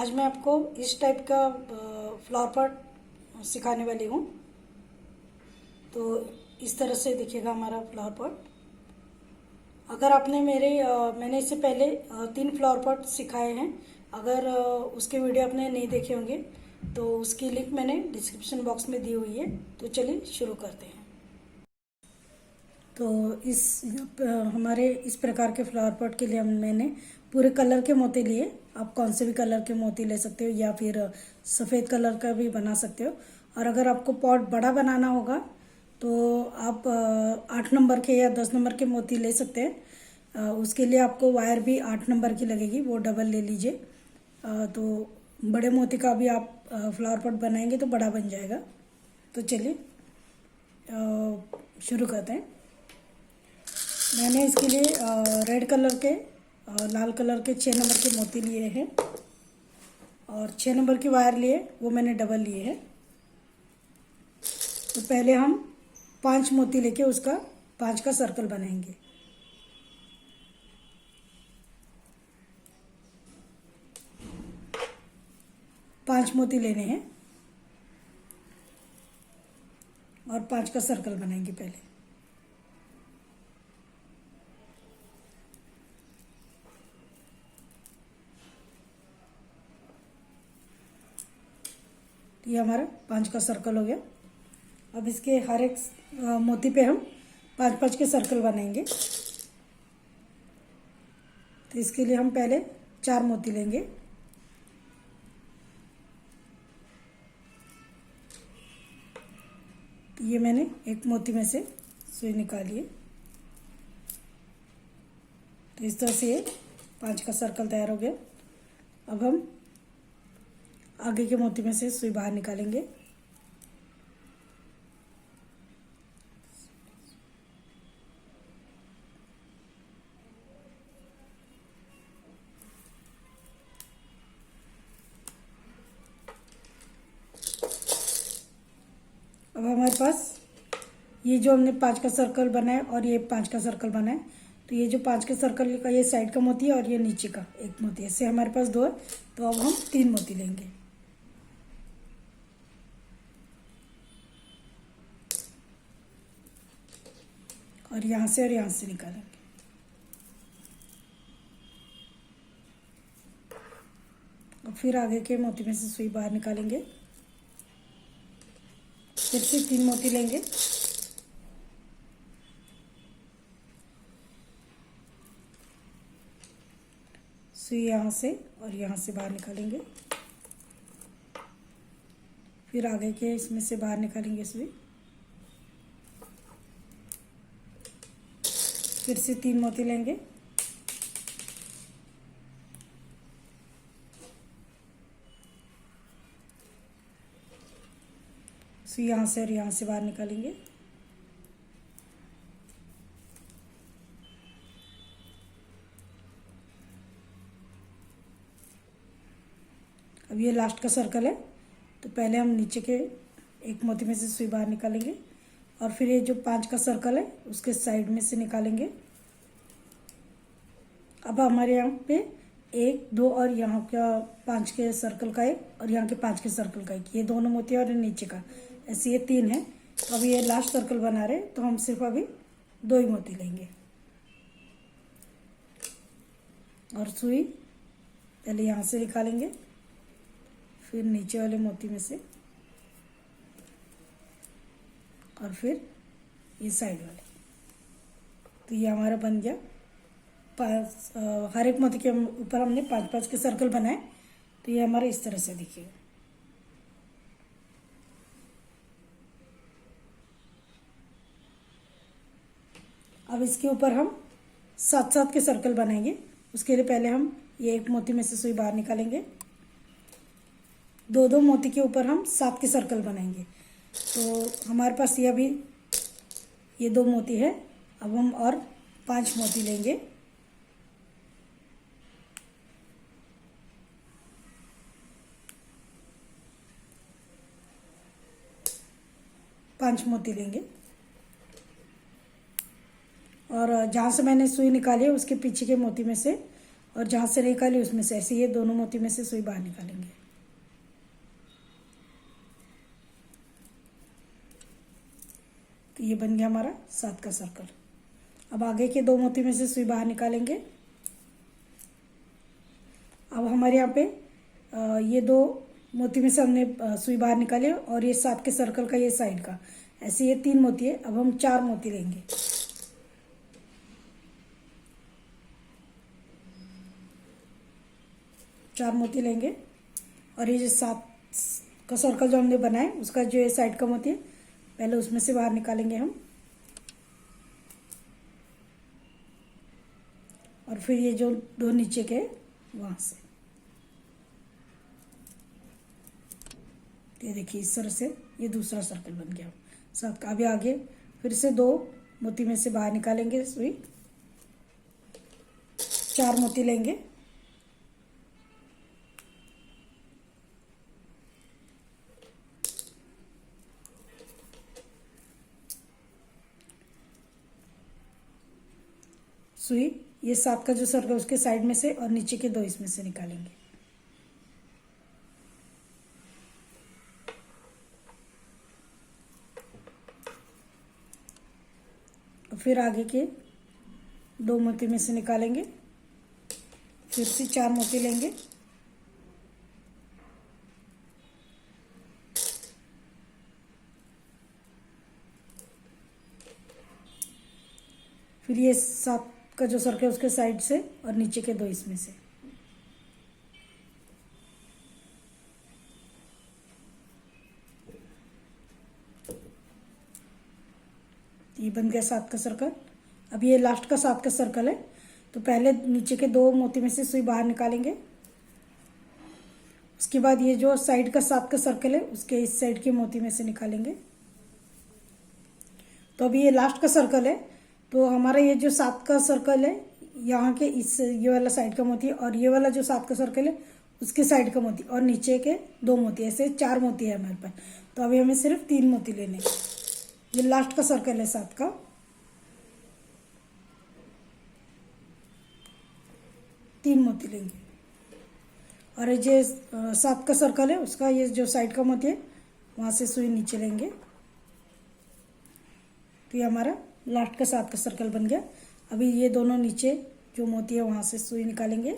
आज मैं आपको इस टाइप का फ्लावर पॉट सिखाने वाली हूँ। तो इस तरह से दिखेगा हमारा फ्लावर पॉट। अगर आपने मैंने इससे पहले 3 फ्लावर पॉट सिखाए हैं। अगर उसके वीडियो आपने नहीं देखे होंगे तो उसकी लिंक मैंने डिस्क्रिप्शन बॉक्स में दी हुई है। तो चलिए शुरू करते हैं। तो हमारे इस प्रकार के फ्लावर पॉट के लिए मैंने पूरे कलर के मोती लिए। आप कौन से भी कलर के मोती ले सकते हो या फिर सफ़ेद कलर का भी बना सकते हो। और अगर आपको पॉट बड़ा बनाना होगा तो आप 8 नंबर के या 10 नंबर के मोती ले सकते हैं। उसके लिए आपको वायर भी 8 नंबर की लगेगी, वो डबल ले लीजिए। तो बड़े मोती का भी आप फ्लावर पॉट बनाएंगे तो बड़ा बन जाएगा। तो चलिए शुरू करते हैं। मैंने इसके लिए रेड कलर के लाल कलर के 6 नंबर के मोती लिए हैं और 6 नंबर की वायर लिए, वो मैंने डबल लिए हैं। तो पहले हम 5 मोती लेके उसका 5 का सर्कल बनाएंगे। पांच मोती लेने हैं और 5 का सर्कल बनाएंगे पहले। ये हमारा 5 का सर्कल हो गया। अब इसके हर एक मोती पे हम 5-5 के सर्कल बनाएंगे। तो इसके लिए हम पहले 4 मोती लेंगे। तो ये मैंने एक मोती में से सुई निकाली है। तो इस तरह से ये 5 का सर्कल तैयार हो गया। अब हम आगे के मोती में से सुई बाहर निकालेंगे। अब हमारे पास ये जो हमने 5 का सर्कल बनाया और ये 5 का सर्कल बनाया, तो ये जो 5 के सर्कल का ये साइड का मोती है और ये नीचे का एक मोती है, इससे हमारे पास 2 है। तो अब हम 3 मोती लेंगे। और यहाँ से निकालेंगे। और फिर आगे के मोती में से सुई बाहर निकालेंगे। फिर से 3 मोती लेंगे। सुई यहाँ से और यहाँ से बाहर निकालेंगे। फिर आगे के इसमें से बाहर निकालेंगे सुई। फिर से 3 मोती लेंगे। सुई यहाँ से और यहाँ से बाहर निकालेंगे। अब ये लास्ट का सर्कल है, तो पहले हम नीचे के एक मोती में से सुई बाहर निकालेंगे और फिर ये जो 5 का सर्कल है उसके साइड में से निकालेंगे। अब हमारे यहाँ पे 1, 2 और यहाँ का 5 के सर्कल का एक और यहाँ के 5 के सर्कल का एक, ये दोनों मोती और नीचे का, ऐसे ये 3 है। तो अभी ये लास्ट सर्कल बना रहे, तो हम सिर्फ अभी 2 ही मोती लेंगे। और सुई पहले यहाँ से निकालेंगे, फिर नीचे वाले मोती में से और फिर ये साइड वाले। तो ये हमारा बन गया 5। हर एक मोती के ऊपर हमने 5-5 के सर्कल बनाए। तो ये हमारा इस तरह से दिखेगा। अब इसके ऊपर हम 7-7 के सर्कल बनाएंगे। उसके लिए पहले हम ये एक मोती में से सुई बाहर निकालेंगे। 2-2 मोती के ऊपर हम 7 के सर्कल बनाएंगे। तो हमारे पास ये अभी ये 2 मोती है। अब हम और 5 मोती लेंगे। पांच मोती लेंगे और जहाँ से मैंने सुई निकाली है उसके पीछे के मोती में से और जहाँ से निकाली उसमें से ऐसे ये दोनों मोती में से सुई बाहर निकालेंगे। तो ये बन गया हमारा 7 का सर्कल। अब आगे के 2 मोती में से सुई बाहर निकालेंगे। अब हमारे यहाँ पे ये 2 मोती में से हमने सुई बाहर निकाली और ये 7 के सर्कल का ये साइड का, ऐसे ये 3 मोती है। अब हम 4 मोती लेंगे। चार मोती लेंगे और ये जो 7 का सर्कल जो हमने बनाया उसका जो ये साइड का मोती है पहले उसमें से बाहर निकालेंगे हम, और फिर ये जो 2 नीचे के वहां से, ये देखिए इस तरह से ये दूसरा सर्कल बन गया 7 का। अभी आगे फिर से 2 मोती में से बाहर निकालेंगे सुई, 4 मोती लेंगे। सुई ये 7 का जो सर्कल उसके साइड में से और नीचे के 2 इसमें से निकालेंगे। और फिर आगे के 2 मोती में से निकालेंगे, फिर से 4 मोती लेंगे। फिर ये 7 का जो सर्कल है उसके साइड से और नीचे के 2 इसमें से, ये बन गया 7 का सर्कल। अब ये लास्ट का 7 का सर्कल है, तो पहले नीचे के 2 मोती में से सुई बाहर निकालेंगे। उसके बाद ये जो साइड का 7 का सर्कल है उसके इस साइड के मोती में से निकालेंगे। तो अभी ये लास्ट का सर्कल है, तो हमारा ये जो 7 का सर्कल है यहाँ के इस ये वाला साइड का मोती और ये वाला जो 7 का सर्कल है उसके साइड का मोती और नीचे के 2 मोती, ऐसे 4 मोती है हमारे पास। तो अभी हमें सिर्फ 3 मोती लेने। ये लास्ट का सर्कल है 7 का, तीन मोती लेंगे। और ये जो 7 का सर्कल है उसका ये जो साइड का मोती है वहाँ से सुई नीचे लेंगे। तो ये हमारा लास्ट का 7 का सर्कल बन गया। अभी ये दोनों नीचे जो मोती है वहाँ से सुई निकालेंगे।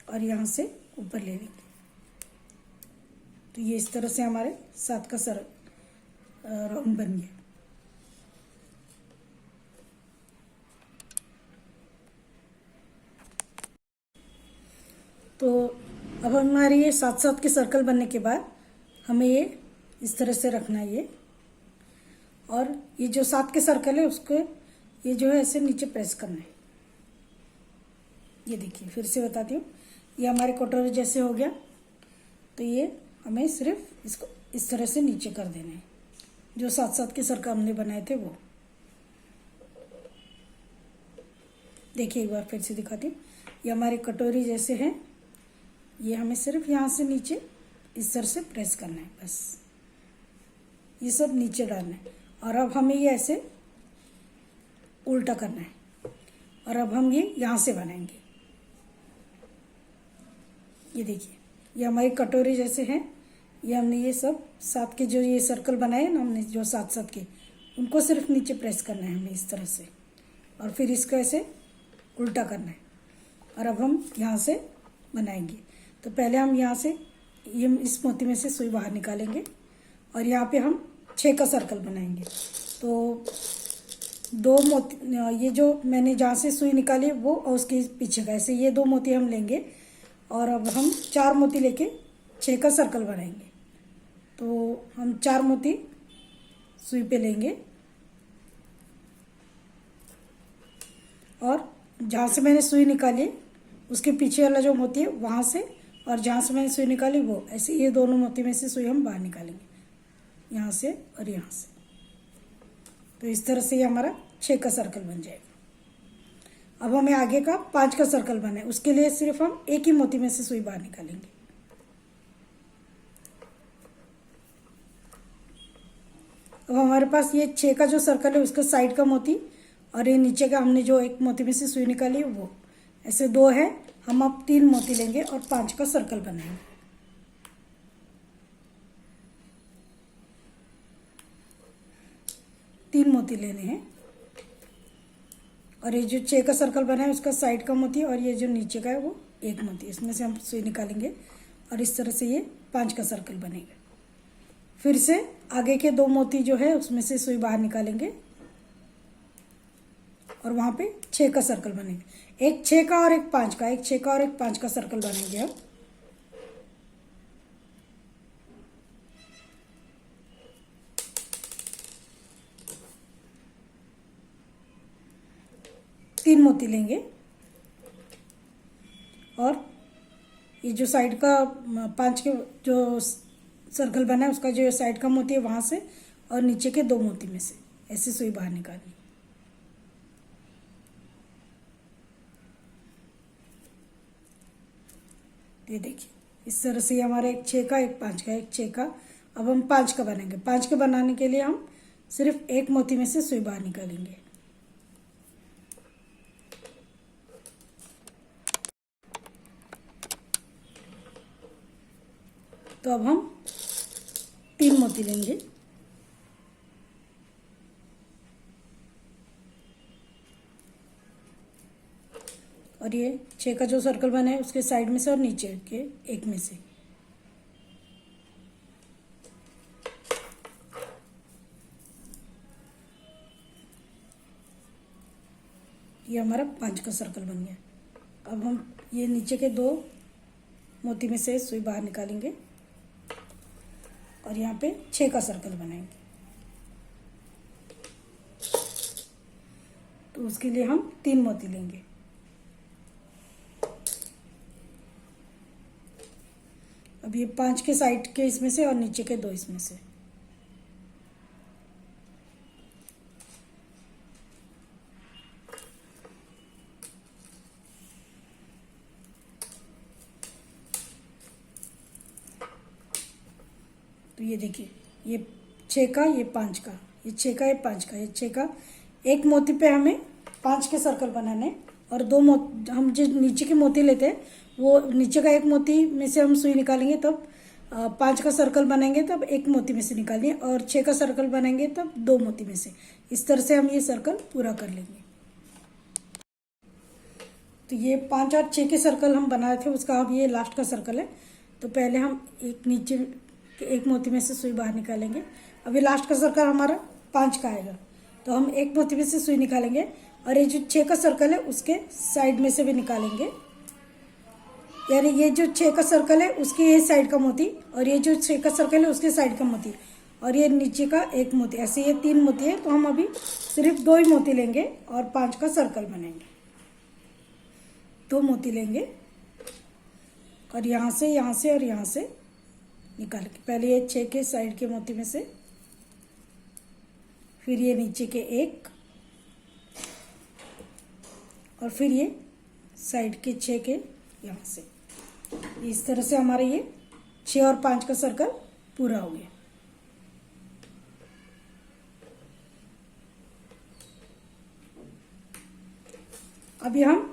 और यहाँ से ऊपर ले लेंगे। तो ये इस तरह से हमारे 7 का राउंड बन गया। तो अब हमारे ये 7-7 के सर्कल बनने के बाद हमें ये इस तरह से रखना है ये, और ये जो 7 के सर्कल है उसको ये जो है ऐसे नीचे प्रेस करना है। ये देखिए फिर से बताती हूँ, ये हमारे कटोरे जैसे हो गया। तो ये हमें सिर्फ इसको इस तरह से नीचे कर देना है, जो 7-7 के सर्कल हमने बनाए थे वो। देखिए एक बार फिर से दिखाती हूँ, ये हमारे कटोरी जैसे हैं। ये हमें सिर्फ यहाँ से नीचे इस तरह से प्रेस करना है, बस ये सब नीचे डालना है। और अब हमें ये ऐसे उल्टा करना है, और अब हम ये यहाँ से बनाएंगे। ये देखिए ये हमारी कटोरी जैसे हैं। ये हमने ये सब 7 के जो ये सर्कल बनाए ना हमने, जो 7-7 के, उनको सिर्फ नीचे प्रेस करना है हमें इस तरह से, और फिर इसको ऐसे उल्टा करना है। और अब हम यहाँ से बनाएंगे। तो पहले हम यहाँ से ये इस मोती में से सुई बाहर निकालेंगे और यहाँ पे हम 6 का सर्कल बनाएंगे। तो 2 मोती, ये जो मैंने जहाँ से सुई निकाली वो और उसके पीछे का, ऐसे ये 2 मोती हम लेंगे और अब हम 4 मोती लेके 6 का सर्कल बनाएंगे। तो हम 4 मोती सुई पे लेंगे और जहाँ से मैंने सुई निकाली उसके पीछे वाला जो मोती है वहाँ से, और जहाँ से मैंने सुई निकाली वो, ऐसे ये दोनों मोती में से सुई हम बाहर निकालेंगे, यहाँ से और यहाँ से। तो इस तरह से ये हमारा 6 का सर्कल बन जाएगा। अब हमें आगे का 5 का सर्कल बनना है, उसके लिए सिर्फ हम एक ही मोती में से सुई बाहर निकालेंगे। तो हमारे पास ये 6 का जो सर्कल है उसका साइड का मोती और ये नीचे का हमने जो एक मोती में से सुई निकाली है वो, ऐसे 2 है। हम अब 3 मोती लेंगे और 5 का सर्कल बनाएंगे। 3 मोती लेने हैं और ये जो 6 का सर्कल बना है उसका साइड का मोती और ये जो नीचे का है वो 1 मोती, इसमें से हम सुई निकालेंगे और इस तरह से ये 5 का सर्कल बनेगा। फिर से आगे के 2 मोती जो है उसमें से सुई बाहर निकालेंगे और वहां पे 6 का सर्कल बनेगा। एक 6 का और एक 5 का, एक 6 का और एक 5 का सर्कल बनेंगे अब। तीन मोती लेंगे और ये जो साइड का 5 के जो सर्कल बना है उसका जो साइड का मोती है वहां से और नीचे के 2 मोती में से ऐसे सुई बाहर निकालनी। ये देखिए इस तरह से हमारा एक 6 का, एक 5 का, एक 6 का। अब हम 5 का बनाएंगे। 5 के बनाने के लिए हम सिर्फ एक मोती में से सुई बाहर निकालेंगे। तो अब हम 3 मोती लेंगे और ये 6 का जो सर्कल बना है उसके साइड में से और नीचे के एक में से ये हमारा 5 का सर्कल बन गया। अब हम ये नीचे के 2 मोती में से सुई बाहर निकालेंगे और यहाँ पे 6 का सर्कल बनाएंगे। तो उसके लिए हम 3 मोती लेंगे। अब ये 5 के साइड के इसमें से और नीचे के 2 इसमें से तो ये देखिए ये 6 का, ये 5 का, ये 6 का, ये 5 का, ये 6 का। एक मोती पे हमें 5 के सर्कल बनाने और 2 मोती हम जो नीचे के मोती लेते हैं वो नीचे का एक मोती में से हम सुई निकालेंगे तब 5 का सर्कल बनाएंगे तब एक मोती में से निकालेंगे और 6 का सर्कल बनाएंगे तब 2 मोती में से। इस तरह से हम ये सर्कल पूरा कर लेंगे। तो ये 5 और 6 के सर्कल हम बनाए थे उसका अब ये लास्ट का सर्कल है। तो पहले हम एक नीचे एक मोती में से सुई बाहर निकालेंगे। अभी लास्ट का सर्कल हमारा 5 का आएगा तो हम एक मोती में से सुई निकालेंगे और ये जो 6 का सर्कल है उसके साइड में से भी निकालेंगे। यानी ये जो 6 का सर्कल है उसके ये साइड का मोती और ये जो 6 का सर्कल है उसके साइड का मोती और ये नीचे का एक मोती, ऐसे ये 3 मोती है। तो हम अभी सिर्फ 2 ही मोती लेंगे और 5 का सर्कल बनाएंगे। 2 मोती लेंगे और यहाँ से और यहाँ से निकाल के पहले ये 6 के साइड के मोती में से, फिर ये नीचे के एक और फिर ये साइड के 6 के यहाँ से। इस तरह से हमारा ये 6 और 5 का सर्कल पूरा हो गया। अभी हम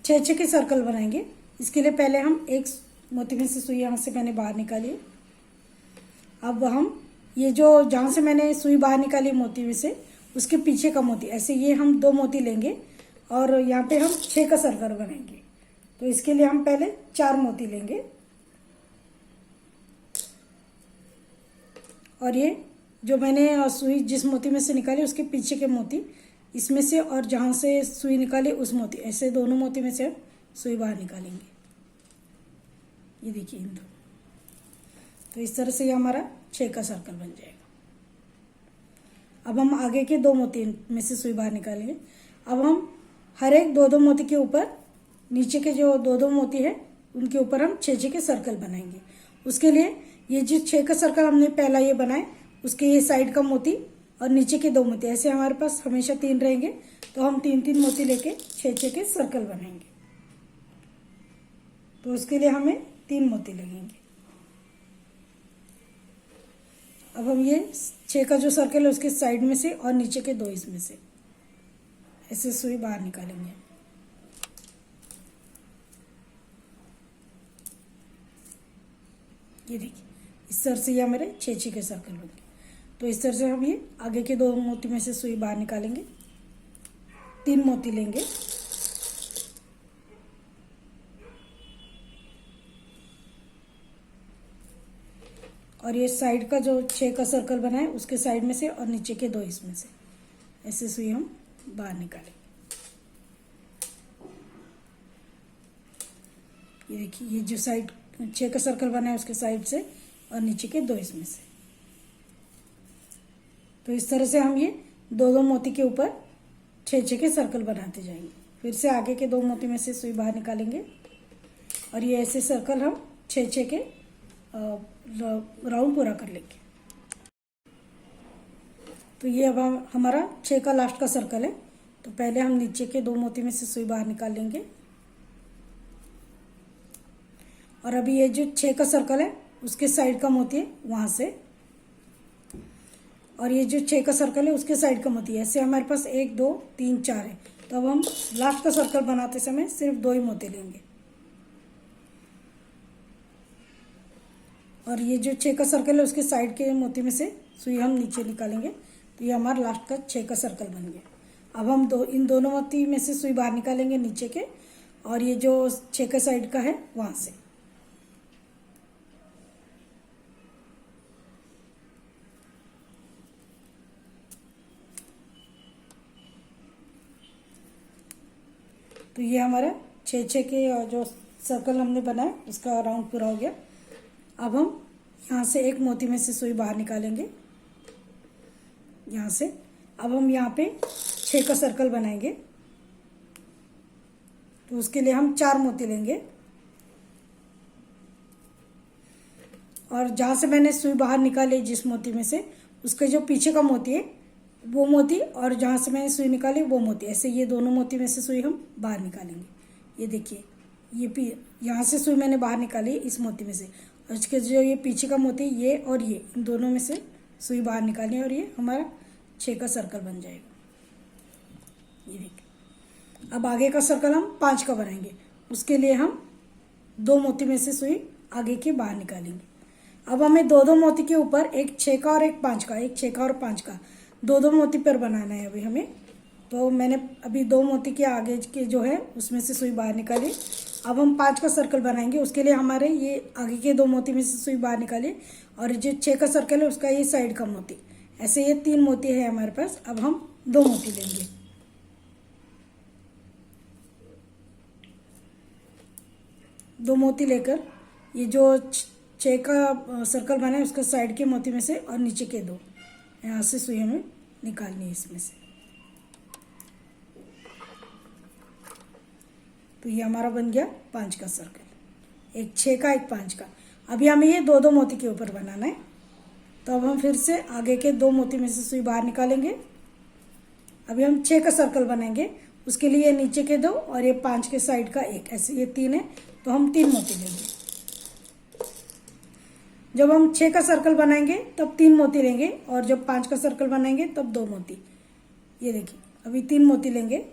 6 के सर्कल बनाएंगे। इसके लिए पहले हम एक मोती में से सुई यहाँ से मैंने बाहर निकाली। अब हम ये जो जहाँ से मैंने सुई बाहर निकाली मोती में से उसके पीछे का मोती, ऐसे ये हम 2 मोती लेंगे और यहाँ पे हम 6 का सर्कल बनाएंगे। तो इसके लिए हम पहले 4 मोती लेंगे और ये जो मैंने सुई जिस मोती में से निकाली उसके पीछे के मोती इसमें से और जहाँ से सुई निकाली उस मोती, ऐसे दोनों मोती में से हम सुई बाहर निकालेंगे। ये देखिए इन दो। तो इस तरह से ये हमारा 6 का सर्कल बन जाएगा। अब हम आगे के 2 मोती में से सुई बाहर निकालेंगे। अब हम हर एक 2-2 मोती के ऊपर नीचे के जो 2-2 मोती है उनके ऊपर हम 6 के सर्कल बनाएंगे। उसके लिए ये जो 6 का सर्कल हमने पहला ये बनाए उसके ये साइड का मोती और नीचे के 2 मोती, ऐसे हमारे पास हमेशा 3 रहेंगे। तो हम 3-3 मोती लेके 6 के सर्कल बनाएंगे। तो उसके लिए हमें 3 मोती लगेंगे अब हम ये 6 का जो सर्कल है उसके साइड में से और नीचे के 2 इसमें से ऐसे सुई बाहर निकालेंगे। ये देखिए इस तरह से ये हमारे 6 के सर्कल बन गए। तो इस तरह से हम ये आगे के 2 मोती में से सुई बाहर निकालेंगे। 3 मोती लेंगे और ये साइड का जो 6 का सर्कल बना है उसके साइड में से और नीचे के 2 इसमें से ऐसे सुई हम बाहर निकालेंगे। ये देखिए ये जो साइड 6 का सर्कल बना है उसके साइड से और नीचे के 2 इसमें से। तो इस तरह से हम ये 2 मोती के ऊपर 6 के सर्कल बनाते जाएंगे। फिर से आगे के 2 मोती में से सुई बाहर निकालेंगे और ये ऐसे सर्कल हम 6 के राउंड पूरा कर लेंगे। तो ये अब हमारा 6 का लास्ट का सर्कल है। तो पहले हम नीचे के 2 मोती में से सुई बाहर निकाल लेंगे और अभी ये जो 6 का सर्कल है उसके साइड का मोती है वहां से, और ये जो 6 का सर्कल है उसके साइड का मोती है। ऐसे हमारे पास 1 2 3 4 है। तो अब हम लास्ट का सर्कल बनाते समय सिर्फ 2 ही मोती लेंगे और ये जो 6 का सर्कल है उसके साइड के मोती में से सुई हम नीचे निकालेंगे। तो ये हमारा लास्ट का 6 का सर्कल बन गया। अब हम इन दोनों मोती में से सुई बाहर निकालेंगे नीचे के, और ये जो 6 का साइड का है वहां से। तो ये हमारा 6 के जो सर्कल हमने बनाया उसका राउंड पूरा हो गया। अब हम यहाँ से एक मोती में से सुई बाहर निकालेंगे यहाँ से। अब हम यहाँ पे 6 का सर्कल बनाएंगे। तो उसके लिए हम 4 मोती लेंगे और जहाँ से मैंने सुई बाहर निकाली जिस मोती में से उसके जो पीछे का मोती है वो मोती, और जहाँ से मैंने सुई निकाली वो मोती, ऐसे ये दोनों मोती में से सुई हम बाहर निकालेंगे। ये देखिए ये यहाँ से सुई मैंने बाहर निकाली इस मोती में से, और इसके जो ये पीछे का मोती ये और ये इन दोनों में से सुई बाहर निकालनी है और ये हमारा 6 का सर्कल बन जाएगा। ये देखिए अब आगे का सर्कल हम 5 का बनाएंगे। उसके लिए हम 2 मोती में से सुई आगे के बाहर निकालेंगे। अब हमें 2 मोती के ऊपर एक 6 का और एक 5 का, एक 6 का और 5 का 2 मोती पर बनाना है अभी हमें। तो मैंने अभी 2 मोती के आगे के जो है उसमें से सुई बाहर निकाली। अब हम 5 का सर्कल बनाएंगे। उसके लिए हमारे ये आगे के 2 मोती में से सुई बाहर निकाली और जो 6 का सर्कल है उसका ये साइड का मोती, ऐसे ये 3 मोती है हमारे पास। अब हम 2 मोती लेंगे। दो मोती लेकर ये जो 6 का सर्कल बना है उसका साइड के मोती में से और नीचे के 2 यहाँ से सुई हमें निकालनी है इसमें से। तो ये हमारा बन गया 5 का सर्कल, एक 6 का एक 5 का। अभी हमें ये 2 मोती के ऊपर बनाना है। तो अब हम फिर से आगे के 2 मोती में से सुई बाहर निकालेंगे। अभी हम 6 का सर्कल बनाएंगे। उसके लिए नीचे के 2 और ये 5 के साइड का 1, ऐसे ये 3 है। तो हम 3 मोती लेंगे। जब हम 6 का सर्कल बनाएंगे तब 3 मोती लेंगे, और जब 5 का सर्कल बनाएंगे तब 2 मोती। ये देखिए अभी 3 मोती लेंगे,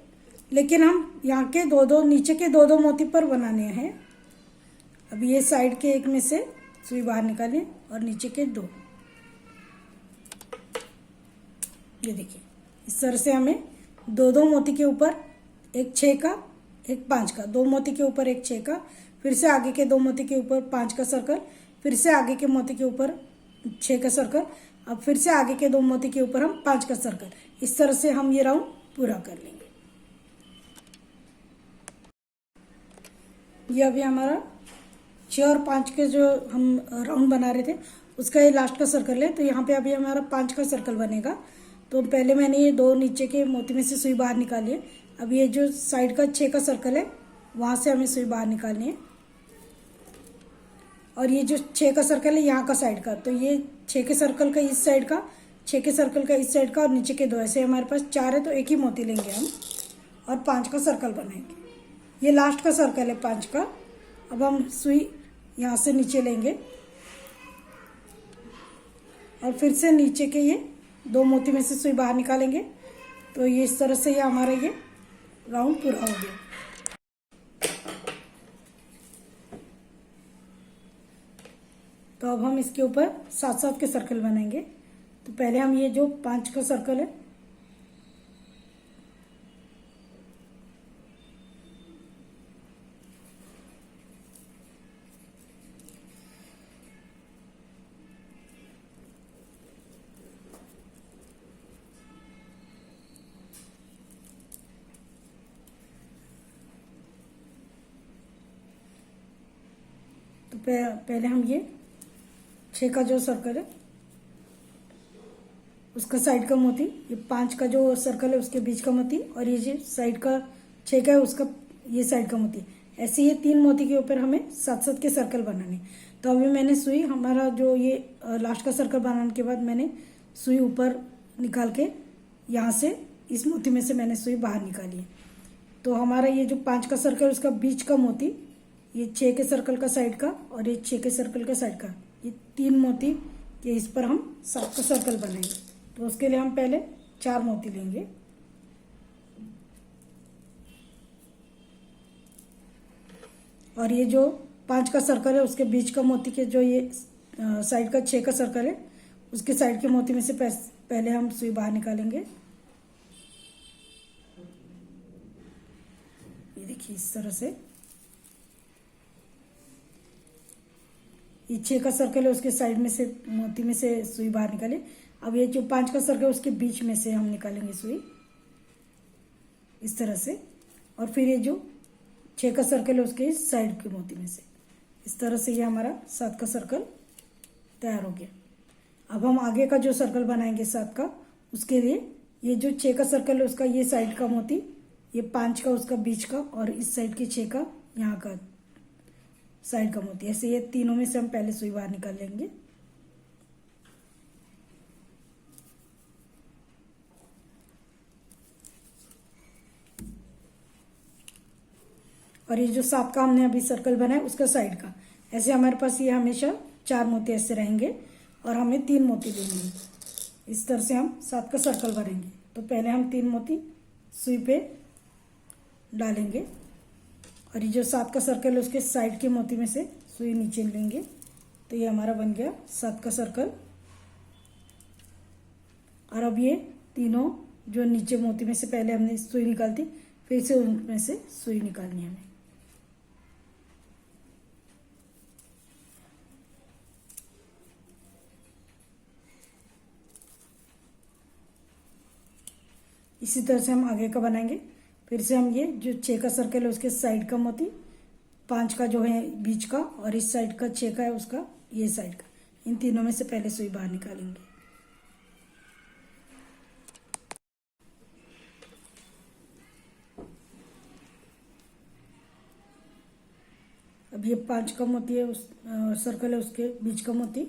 लेकिन हम यहाँ के 2 नीचे के 2 मोती पर बनाने हैं। अभी ये साइड के एक में से सुई बाहर निकालें और नीचे के 2। ये देखिए इस तरह से हमें 2 मोती के ऊपर एक 6 का एक 5 का, 2 मोती के ऊपर एक 6 का, फिर से आगे के 2 मोती के ऊपर 5 का सर्कल, फिर से आगे के मोती के ऊपर 6 का सर्कल, अब फिर से आगे के 2 मोती के ऊपर हम 5 का सर्कल। इस तरह से हम ये राउंड पूरा कर लेंगे। ये अभी हमारा 6 और 5 के जो हम राउंड बना रहे थे उसका ये लास्ट का सर्कल है। तो यहाँ पे अभी हमारा 5 का सर्कल बनेगा। तो पहले मैंने ये 2 नीचे के मोती में से सुई बाहर निकाली है। अब ये जो साइड का 6 का सर्कल है वहाँ से हमें सुई बाहर निकालनी है, और ये जो 6 का सर्कल है यहाँ का साइड का, तो ये 6 के सर्कल का इस साइड का, 6 के सर्कल का इस साइड का, और नीचे के 2, ऐसे हमारे पास 4 है। तो एक ही मोती लेंगे हम और 5 का सर्कल बनाएंगे। ये लास्ट का सर्कल है 5 का। अब हम सुई यहाँ से नीचे लेंगे और फिर से नीचे के ये 2 मोती में से सुई बाहर निकालेंगे। तो ये इस तरह से ये हमारा ये राउंड पूरा हो गया। तो अब हम इसके ऊपर 7-7 के सर्कल बनाएंगे। तो पहले हम ये जो 5 का सर्कल है, तो पहले हम ये 6 का जो सर्कल है उसका साइड का मोती, ये 5 का जो सर्कल है उसके बीच का मोती, और ये जो साइड का 6 का है उसका ये साइड का मोती, ऐसे ये 3 मोती के ऊपर हमें 7-7 के सर्कल बनाने। तो अभी मैंने सुई, हमारा जो ये लास्ट का सर्कल बनाने के बाद मैंने सुई ऊपर निकाल के यहाँ से इस मोती में से मैंने सुई बाहर निकाली है। तो हमारा ये जो 5 का सर्कल है उसका बीच का मोती, ये 6 के सर्कल का साइड का और ये 6 के सर्कल का साइड का, ये 3 मोती के इस पर हम 7 का सर्कल बनाएंगे। तो उसके लिए हम पहले 4 मोती लेंगे। और ये जो 5 का सर्कल है उसके बीच का मोती के जो ये साइड का 6 का सर्कल है उसके साइड के मोती में से पहले हम सुई बाहर निकालेंगे। ये देखिए इस तरह से ये 6 का सर्कल है उसके साइड में से मोती में से सुई बाहर निकाले। अब ये जो 5 का सर्कल है उसके बीच में से हम निकालेंगे सुई इस तरह से। और फिर ये जो 6 का सर्कल है उसके साइड के मोती में से, इस तरह से ये हमारा 7 का सर्कल तैयार हो गया। अब हम आगे का जो सर्कल बनाएंगे 7 का, उसके लिए ये जो 6 का सर्कल है उसका ये साइड का मोती, ये 5 का उसका बीच का, और इस साइड के 6 का यहाँ का साइड का मोती, ऐसे ये तीनों में से हम पहले सुई बाहर निकाल लेंगे। और ये जो 7 का हमने अभी सर्कल बनाया उसका साइड का, ऐसे हमारे पास ये हमेशा 4 मोती ऐसे रहेंगे और हमें 3 मोती देंगे। इस तरह से हम 7 का सर्कल बनाएंगे। तो पहले हम 3 मोती सुई पे डालेंगे और ये जो 7 का सर्कल है उसके साइड के मोती में से सुई नीचे लेंगे। तो ये हमारा बन गया 7 का सर्कल। और अब ये तीनों जो नीचे मोती में से पहले हमने सुई निकालती, फिर से उनमें से सुई निकालनी है हमें। इसी तरह से हम आगे का बनाएंगे। फिर से हम ये जो 6 का सर्कल है उसके साइड का मोती, 5 का जो है बीच का, और इस साइड का 6 का है उसका ये साइड का, इन तीनों में से पहले सुई बाहर निकालेंगे। अब ये 5 का मोती है उस सर्कल है उसके बीच का मोती,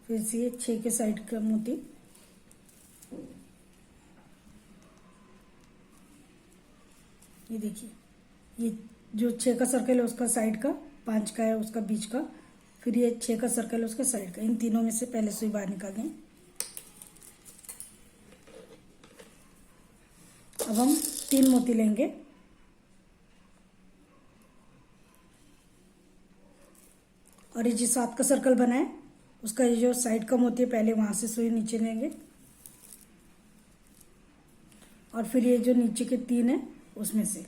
फिर से ये 6 के साइड का मोती, ये देखिए ये जो 6 का सर्कल है उसका साइड का, 5 का है उसका बीच का, फिर ये 6 का सर्कल है उसका साइड का, इन तीनों में से पहले सुई बाहर निकालें। अब हम 3 मोती लेंगे और ये जो 7 का सर्कल बना है उसका ये जो साइड का मोती है पहले वहां से सुई नीचे लेंगे, और फिर ये जो नीचे के 3 है उसमें से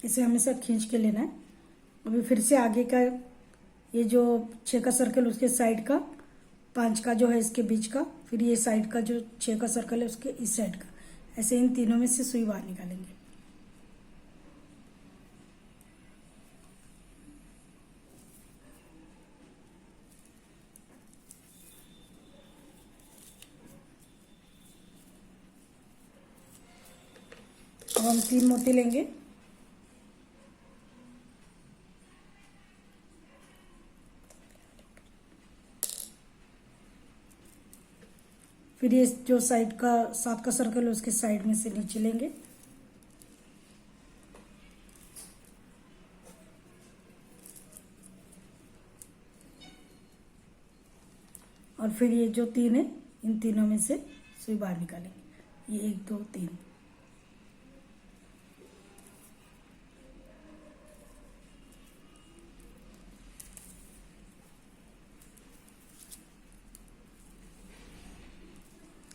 इसे हमेशा खींच के लेना है। अभी फिर से आगे का ये जो 6 का सर्कल उसके साइड का, 5 का जो है इसके बीच का, फिर ये साइड का जो 6 का सर्कल है उसके इस साइड का, ऐसे इन तीनों में से सुई बाहर निकालेंगे। हम 3 मोती लेंगे। फिर ये जो साइड का 7 का सर्कल है उसके साइड में से नीचे लेंगे। और फिर ये जो 3 है इन तीनों में से सुई बाहर निकालेंगे। ये 1 2 3।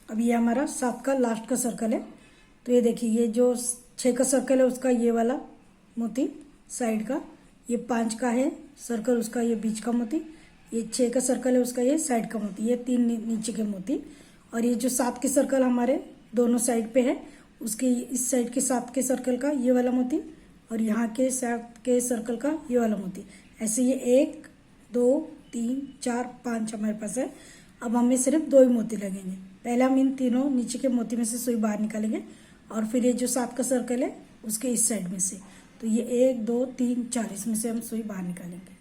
अब ये हमारा 7 का लास्ट का सर्कल है। तो ये देखिए, ये जो 6 का सर्कल है उसका ये वाला मोती साइड का, ये 5 का है सर्कल उसका ये बीच का मोती, ये 6 का सर्कल है उसका ये साइड का मोती, ये 3 नीचे के मोती। और ये जो 7 के सर्कल हमारे दोनों साइड पे है उसके इस साइड के 7 के सर्कल का ये वाला मोती और यहाँ के 7 के सर्कल का ये वाला मोती। ऐसे ये 1 2 3 4 5 हमारे पास है। अब हमें सिर्फ 2 ही मोती लगेंगे। पहले हम इन तीनों नीचे के मोती में से सुई बाहर निकालेंगे और फिर ये जो 7 का सर्कल है उसके इस साइड में से, तो ये 1 2 3 4 इसमें से हम सुई बाहर निकालेंगे।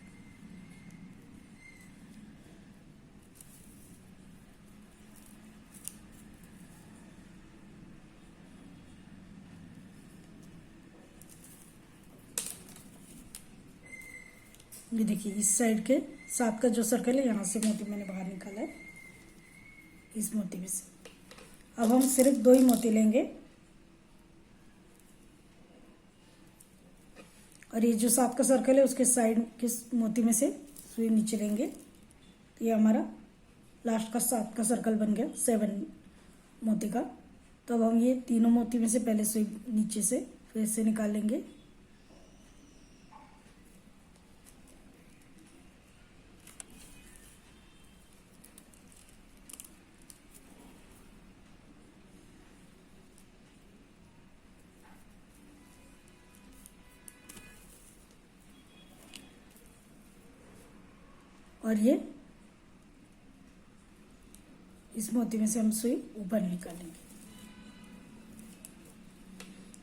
ये देखिए, इस साइड के 7 का जो सर्कल है यहाँ से मोती मैंने बाहर निकाला है इस मोती में से। अब हम सिर्फ 2 ही मोती लेंगे और ये जो 7 का सर्कल है उसके साइड के मोती में से सुई नीचे लेंगे। तो ये हमारा लास्ट का 7 का सर्कल बन गया 7 मोती का। तो अब हम ये तीनों मोती में से पहले सुई नीचे से फिर से निकाल लेंगे। और ये इस मोती में से हम सुई ऊपर निकालेंगे।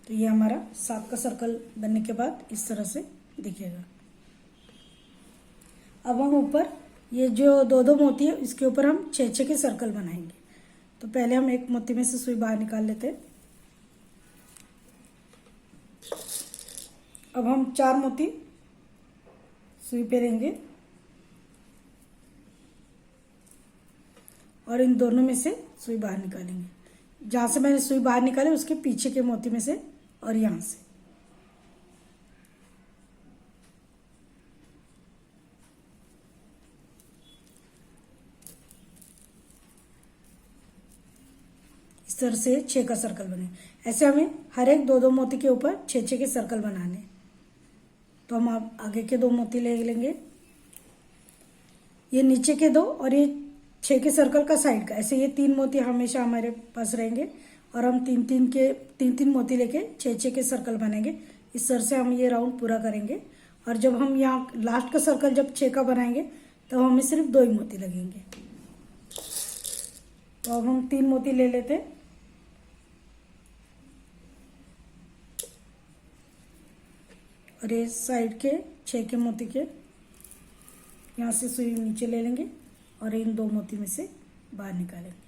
तो ये हमारा 7 का सर्कल बनने के बाद इस तरह से दिखेगा। अब हम ऊपर ये जो 2 मोती है इसके ऊपर हम 6 के सर्कल बनाएंगे। तो पहले हम एक मोती में से सुई बाहर निकाल लेते हैं। अब हम 4 मोती सुई पे लेंगे और इन दोनों में से सुई बाहर निकालेंगे। जहाँ से मैंने सुई बाहर निकाली उसके पीछे के मोती में से और यहाँ से। इस तरह से 6 का सर्कल बने। ऐसे हमें हर एक 2 मोती के ऊपर 6 के सर्कल बनाने। तो हम अब आगे के 2 मोती ले लेंगे, ये नीचे के 2 और ये 6 के सर्कल का साइड का। ऐसे ये 3 मोती हमेशा हमारे पास रहेंगे और हम 3 मोती लेके 6 के सर्कल बनाएंगे। इस तरह से हम ये राउंड पूरा करेंगे। और जब हम यहाँ लास्ट का सर्कल जब 6 का बनाएंगे तो हमें सिर्फ 2 ही मोती लगेंगे। तो अब हम 3 मोती ले लेते हैं और ये साइड के 6 के मोती के यहाँ से सुई नीचे ले लेंगे और इन 2 मोती में से बाहर निकालेंगे।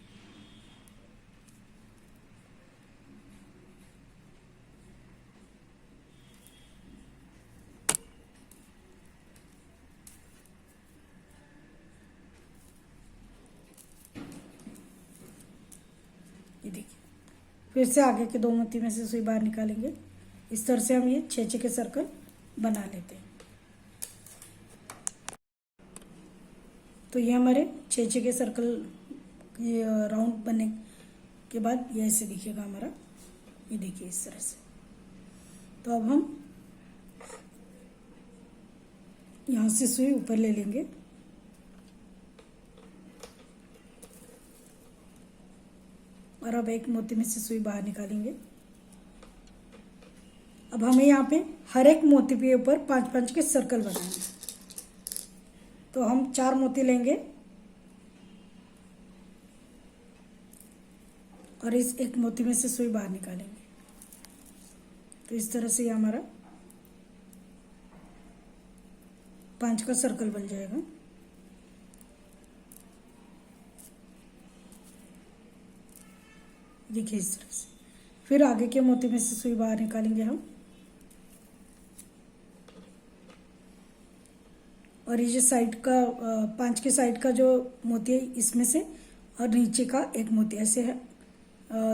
ये देखिए, फिर से आगे के 2 मोती में से सुई बाहर निकालेंगे। इस तरह से हम ये 6 के सर्कल बना लेते हैं। तो ये हमारे 6 के सर्कल ये राउंड बनने के बाद ये ऐसे दिखेगा हमारा। ये देखिए इस तरह से। तो अब हम यहाँ से सुई ऊपर ले लेंगे और अब एक मोती में से सुई बाहर निकालेंगे। अब हमें यहाँ पे हर एक मोती के ऊपर 5 के सर्कल बनाएंगे। तो हम 4 मोती लेंगे और इस एक मोती में से सुई बाहर निकालेंगे। तो इस तरह से ये हमारा 5 का सर्कल बन जाएगा। देखिए इस तरह से। फिर आगे के मोती में से सुई बाहर निकालेंगे हम, और ये जो साइड का 5 के साइड का जो मोती है इसमें से, और नीचे का एक मोती, ऐसे है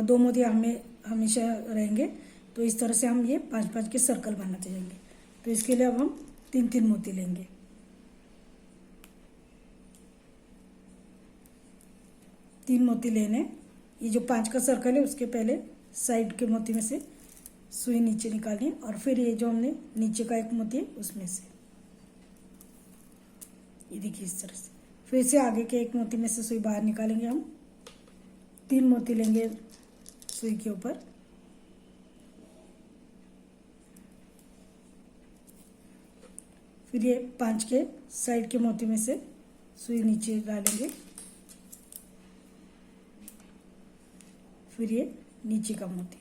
2 मोती हमें हमेशा रहेंगे। तो इस तरह से हम ये 5-5 के सर्कल बनाते जाएंगे। तो इसके लिए अब हम 3-3 मोती लेंगे। तीन मोती लेने, ये जो 5 का सर्कल है उसके पहले साइड के मोती में से सुई नीचे निकालनी है, और फिर ये जो हमने नीचे का एक मोती है उसमें से, ये देखिए इस तरह से। फिर से आगे के एक मोती में से सुई बाहर निकालेंगे हम, 3 मोती लेंगे सुई के ऊपर, फिर ये 5 के साइड के मोती में से सुई नीचे डालेंगे, फिर ये नीचे का मोती,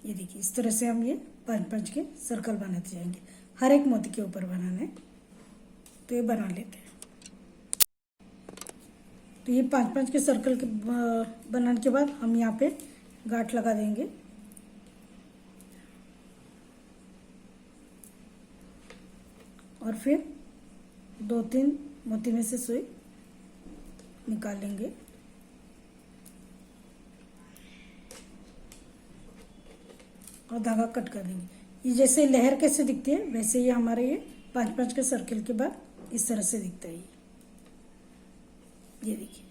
ये देखिए इस तरह से हम ये 5-5 के सर्कल बनाते जाएंगे। हर एक मोती के ऊपर बनाना है। तो ये बना लेते हैं। तो ये 5-5 के सर्कल के बनाने के बाद हम यहाँ पे गांठ लगा देंगे, और फिर 2-3 मोती में से सुई निकाल लेंगे, और धागा कट कर देंगे। ये जैसे लहर कैसे दिखती है वैसे ये हमारे ये 5-5 के सर्कल के बाद इस तरह से दिखता है ये देखिए।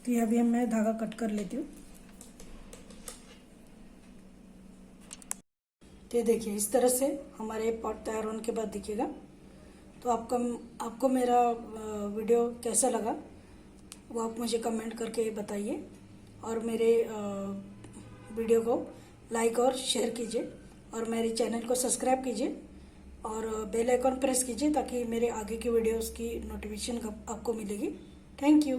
तो ये अभी मैं धागा कट कर लेती हूँ। तो ये देखिए इस तरह से हमारे पॉट तैयार होने के बाद दिखेगा। तो आपको मेरा वीडियो कैसा लगा वो आप मुझे कमेंट करके बताइए, और मेरे वीडियो को लाइक और शेयर कीजिए, और मेरे चैनल को सब्सक्राइब कीजिए, और बेल आइकॉन प्रेस कीजिए ताकि मेरे आगे की वीडियोस की नोटिफिकेशन आपको मिलेगी। Thank you.